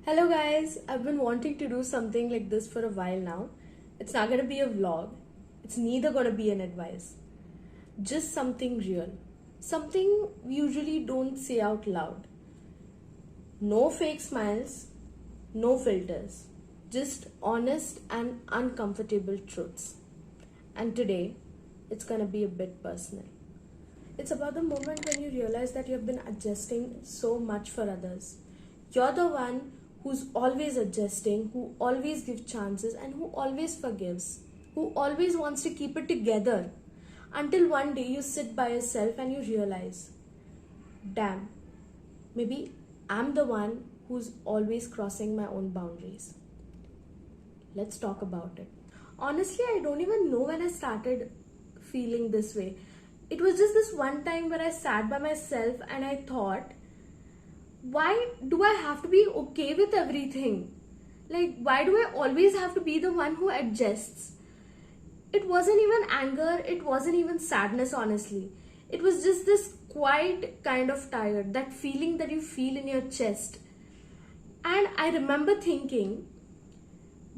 Hello guys, I've been wanting to do something like this for a while now. It's not gonna be a vlog, it's neither gonna be an advice. Just something real. Something we usually don't say out loud. No fake smiles, no filters. Just honest and uncomfortable truths. And today, it's gonna be a bit personal. It's about the moment when you realize that you have been adjusting so much for others. You're the one who's always adjusting, who always gives chances, and who always forgives, who always wants to keep it together. Until one day you sit by yourself and you realize, damn, maybe I'm the one who's always crossing my own boundaries. Let's talk about it. Honestly, I don't even know when I started feeling this way. It was just this one time where I sat by myself and I thought, why do I have to be okay with everything? Like, why do I always have to be the one who adjusts? It wasn't even anger, it wasn't even sadness, honestly. It was just this quiet kind of tired, that feeling that you feel in your chest. And I remember thinking,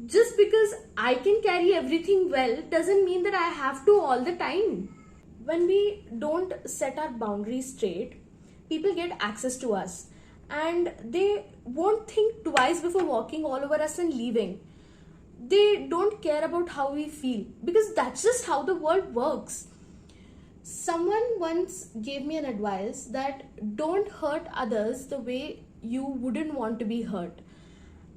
just because I can carry everything well doesn't mean that I have to all the time. When we don't set our boundaries straight, people get access to us and they won't think twice before walking all over us and leaving. They don't care about how we feel because that's just how the world works. Someone once gave me an advice that don't hurt others the way you wouldn't want to be hurt.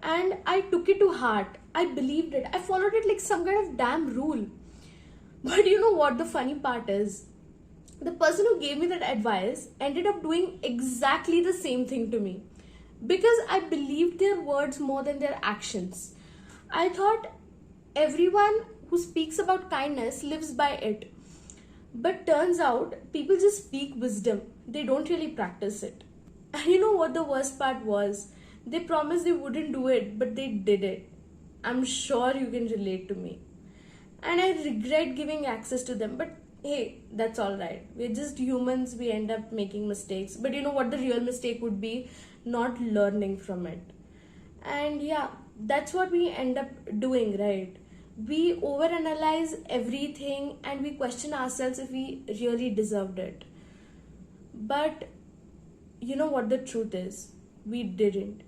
And I took it to heart. I believed it. I followed it like some kind of damn rule. But you know what the funny part is? The person who gave me that advice ended up doing exactly the same thing to me because I believed their words more than their actions. I thought everyone who speaks about kindness lives by it. But turns out people just speak wisdom. They don't really practice it. And you know what the worst part was? They promised they wouldn't do it, but they did it. I'm sure you can relate to me. And I regret giving access to them, but hey, that's alright. We're just humans, we end up making mistakes. But you know what the real mistake would be? Not learning from it. And yeah, that's what we end up doing, right? We overanalyze everything and we question ourselves if we really deserved it. But you know what the truth is? We didn't.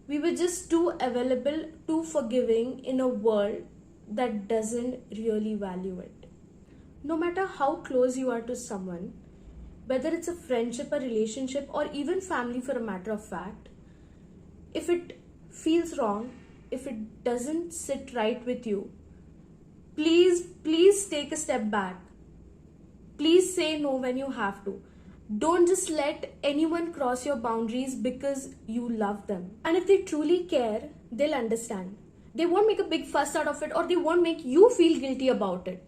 We were just too available, too forgiving in a world that doesn't really value it. No matter how close you are to someone, whether it's a friendship, a relationship, or even family for a matter of fact, if it feels wrong, if it doesn't sit right with you, please take a step back. Please say no when you have to. Don't just let anyone cross your boundaries because you love them. And if they truly care, they'll understand. They won't make a big fuss out of it or they won't make you feel guilty about it.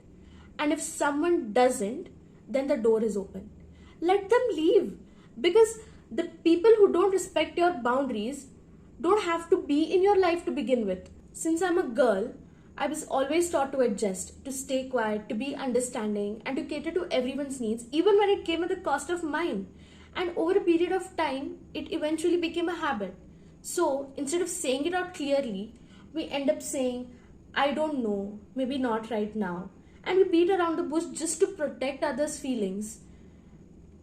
And if someone doesn't, then the door is open. Let them leave. Because the people who don't respect your boundaries don't have to be in your life to begin with. Since I'm a girl, I was always taught to adjust, to stay quiet, to be understanding, and to cater to everyone's needs, even when it came at the cost of mine. And over a period of time, it eventually became a habit. So instead of saying it out clearly, we end up saying, I don't know, maybe not right now. And we beat around the bush just to protect others' feelings.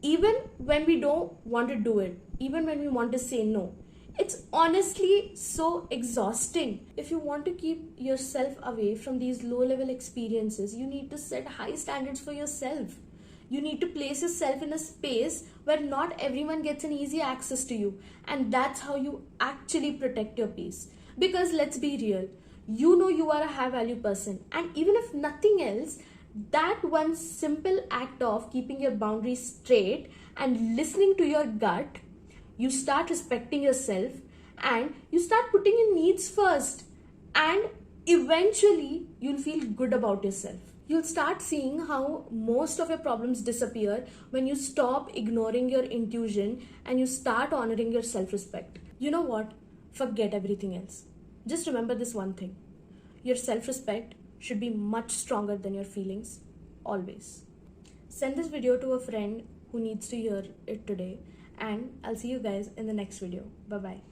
Even when we don't want to do it, even when we want to say no. It's honestly so exhausting. If you want to keep yourself away from these low-level experiences, you need to set high standards for yourself. You need to place yourself in a space where not everyone gets an easy access to you. And that's how you actually protect your peace. Because let's be real, you know you are a high-value person. And even if nothing else, that one simple act of keeping your boundaries straight and listening to your gut, you start respecting yourself and you start putting your needs first. And eventually, you'll feel good about yourself. You'll start seeing how most of your problems disappear when you stop ignoring your intuition and you start honoring your self-respect. You know what? Forget everything else. Just remember this one thing. Your self-respect should be much stronger than your feelings, always. Send this video to a friend who needs to hear it today. And I'll see you guys in the next video. Bye-bye.